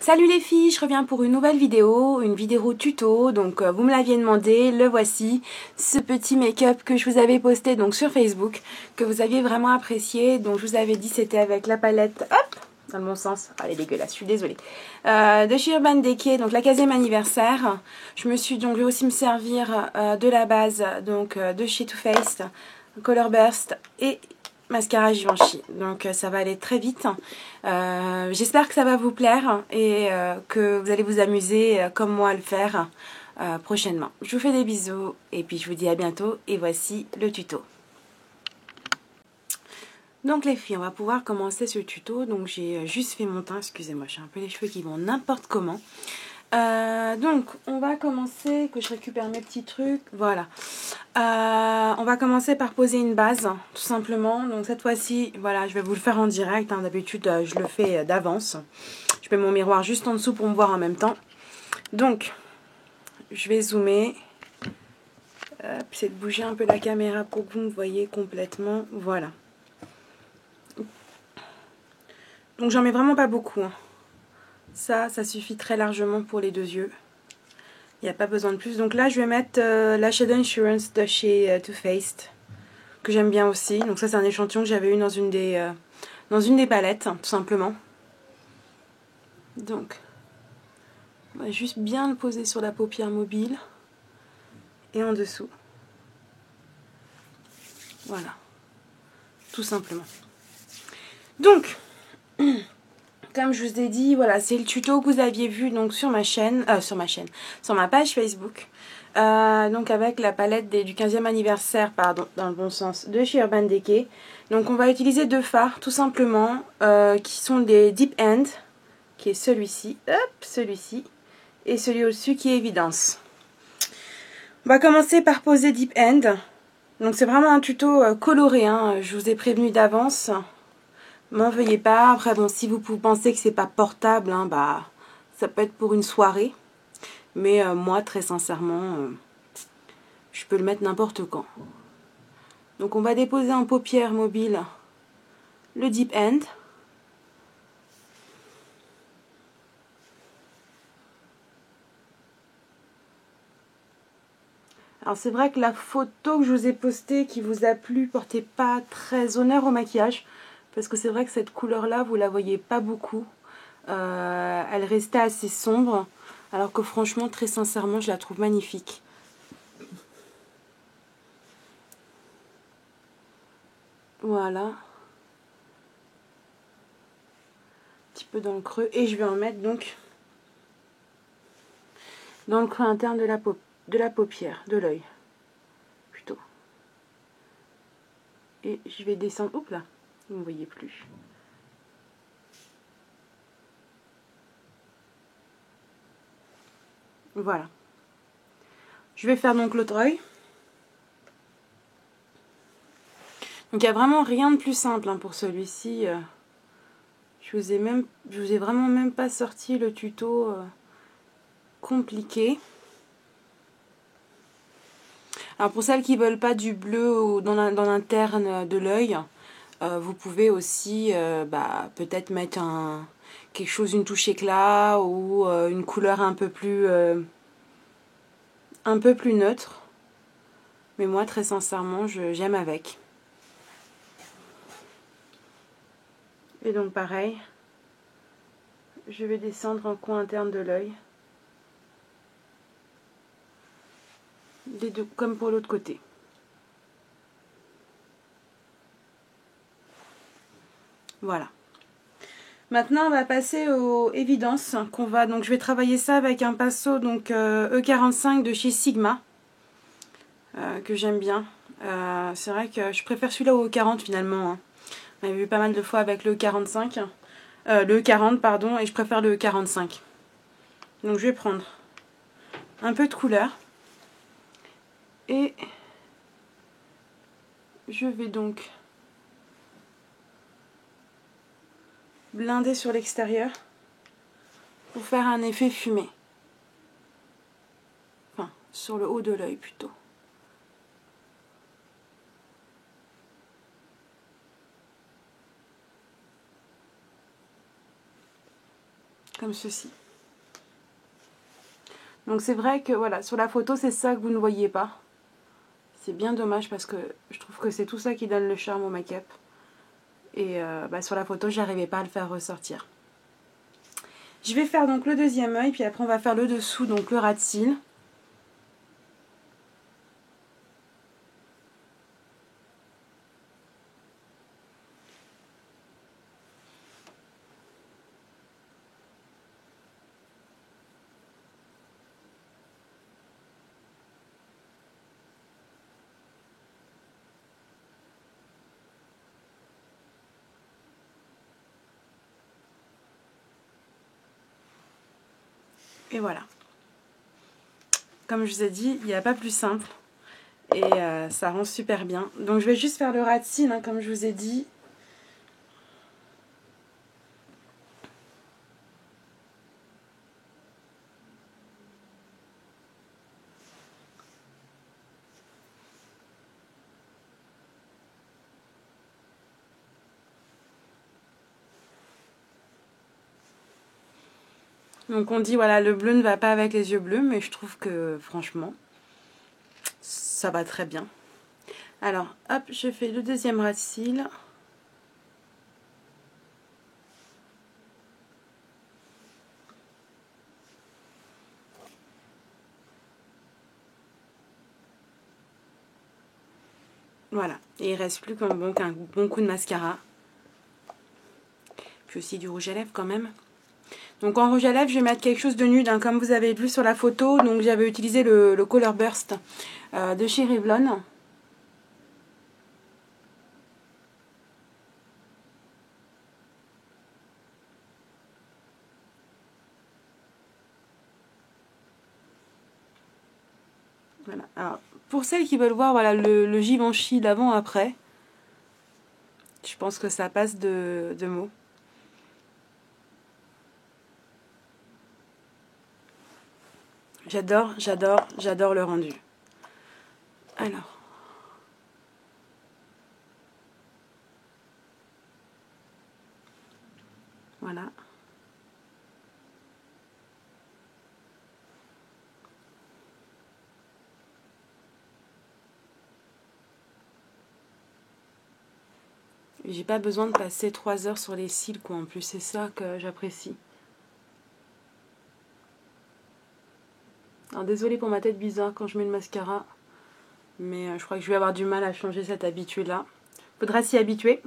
Salut les filles, je reviens pour une nouvelle vidéo, une vidéo tuto. Donc vous me l'aviez demandé, le voici, ce petit make-up que je vous avais posté donc sur Facebook, que vous aviez vraiment apprécié. Donc je vous avais dit c'était avec la palette, hop, dans le bon sens, elle est dégueulasse, je suis désolée, de chez Urban Decay, donc la 15e anniversaire. Je me suis donc je vais aussi me servir de la base donc de chez Too Faced, Color Burst et mascara Givenchy, donc ça va aller très vite. J'espère que ça va vous plaire et que vous allez vous amuser comme moi à le faire prochainement. Je vous fais des bisous et puis je vous dis à bientôt et voici le tuto. Donc les filles, on va pouvoir commencer ce tuto. Donc j'ai juste fait mon teint, excusez-moi, j'ai un peu les cheveux qui vont n'importe comment. Donc on va commencer, que je récupère mes petits trucs, voilà. On va commencer par poser une base, tout simplement. Donc cette fois-ci, voilà, je vais vous le faire en direct, hein. D'habitude je le fais d'avance. Je mets mon miroir juste en dessous pour me voir en même temps. Donc je vais zoomer, c'est de bouger un peu la caméra pour que vous me voyez complètement, voilà. Donc j'en mets vraiment pas beaucoup, hein. Ça suffit très largement pour les deux yeux. Il n'y a pas besoin de plus. Donc là, je vais mettre la Shadow Insurance de chez Too Faced, que j'aime bien aussi. Donc ça, c'est un échantillon que j'avais eu dans une des palettes, tout simplement. Donc, on va juste bien le poser sur la paupière mobile et en dessous. Voilà, tout simplement. Donc, comme je vous ai dit, voilà, c'est le tuto que vous aviez vu donc sur ma page Facebook. Donc avec la palette du 15e anniversaire, pardon, dans le bon sens, de chez Urban Decay. Donc on va utiliser deux fards, tout simplement, qui sont des Deep End, qui est celui-ci, hop, celui-ci, et celui au-dessus qui est Évidence. On va commencer par poser Deep End. Donc c'est vraiment un tuto coloré, hein, je vous ai prévenu d'avance. M'en veuillez pas. Après, bon, si vous pensez que c'est pas portable, hein, bah, ça peut être pour une soirée. Mais moi, très sincèrement, je peux le mettre n'importe quand. Donc, on va déposer en paupière mobile le Deep End. Alors, c'est vrai que la photo que je vous ai postée qui vous a plu, portait pas très honneur au maquillage. Parce que c'est vrai que cette couleur-là, vous la voyez pas beaucoup. Elle restait assez sombre. Alors que franchement, très sincèrement, je la trouve magnifique. Voilà. Un petit peu dans le creux. Et je vais en mettre donc dans le creux interne de la paupière, de l'œil. Plutôt. Et je vais descendre. Oups là, vous ne me voyez plus. Voilà. Je vais faire donc l'autre œil. Donc il n'y a vraiment rien de plus simple, hein, pour celui-ci. Je vous ai vraiment même pas sorti le tuto compliqué. Alors pour celles qui ne veulent pas du bleu dans l'interne de l'œil, vous pouvez aussi peut-être mettre quelque chose, une touche éclat ou une couleur un peu plus neutre. Mais moi, très sincèrement, j'aime avec. Et donc pareil, je vais descendre en coin interne de l'œil. Les deux, comme pour l'autre côté. Voilà. Maintenant, on va passer aux évidences donc je vais travailler ça avec un pinceau donc E45 de chez Sigma, que j'aime bien. C'est vrai que je préfère celui-là au E40 finalement, hein. On avait vu pas mal de fois avec le E45, le E40 pardon, et je préfère le E45. Donc je vais prendre un peu de couleur et je vais donc blinder sur l'extérieur pour faire un effet fumé. Enfin, sur le haut de l'œil plutôt. comme ceci. Donc c'est vrai que voilà, sur la photo c'est ça que vous ne voyez pas. C'est bien dommage parce que je trouve que c'est tout ça qui donne le charme au make-up. Et sur la photo j'arrivais pas à le faire ressortir. Je vais faire donc le deuxième œil, puis après on va faire le dessous, donc le ras de cils. Et voilà. Comme je vous ai dit, il n'y a pas plus simple. Et ça rend super bien. Donc je vais juste faire le ras de cils, hein, comme je vous ai dit. Donc on dit voilà, le bleu ne va pas avec les yeux bleus, mais je trouve que franchement ça va très bien. Alors hop, je fais le deuxième ras de cils. Voilà, et il reste plus qu'un bon coup de mascara. Puis aussi du rouge à lèvres quand même. Donc en rouge à lèvres, je vais mettre quelque chose de nude, hein, comme vous avez vu sur la photo. Donc j'avais utilisé le Color Burst de chez Revlon. Voilà. Alors, pour celles qui veulent voir voilà, le Givenchy d'avant-après, je pense que ça passe de mots. J'adore, j'adore, j'adore le rendu. Alors. Voilà. J'ai pas besoin de passer 3 heures sur les cils, quoi. En plus, c'est ça que j'apprécie. Alors, désolée pour ma tête bizarre quand je mets le mascara. Mais je crois que je vais avoir du mal à changer cette habitude-là. Faudra s'y habituer.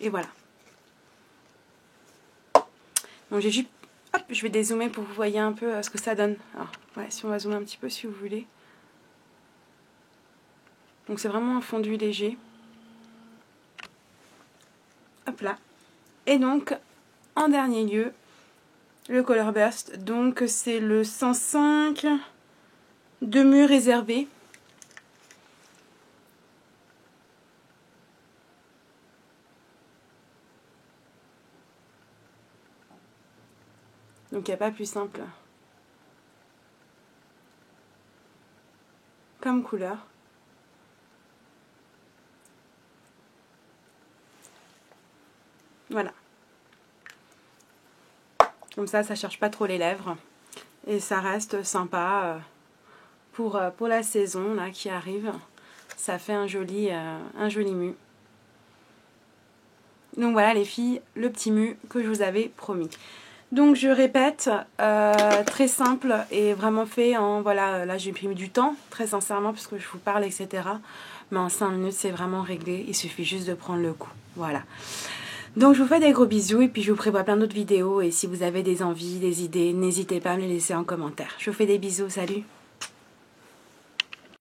Et voilà. Donc j'ai juste... Hop, je vais dézoomer pour que vous voyez un peu ce que ça donne. Alors, ouais, si on va zoomer un petit peu si vous voulez. Donc c'est vraiment un fondu léger. Hop là. Et donc, en dernier lieu, le Color Burst. Donc c'est le 105 demi réservé. Donc il n'y a pas plus simple comme couleur. Voilà. Comme ça ne cherche pas trop les lèvres. Et ça reste sympa pour la saison là, qui arrive. Ça fait un joli mu. Donc voilà les filles, le petit mu que je vous avais promis. Donc je répète, très simple et vraiment fait en, voilà, là j'ai pris du temps, très sincèrement, parce que je vous parle, etc. Mais en 5 minutes c'est vraiment réglé, il suffit juste de prendre le coup, voilà. Donc je vous fais des gros bisous et puis je vous prévois plein d'autres vidéos et si vous avez des envies, des idées, n'hésitez pas à me les laisser en commentaire. Je vous fais des bisous, salut!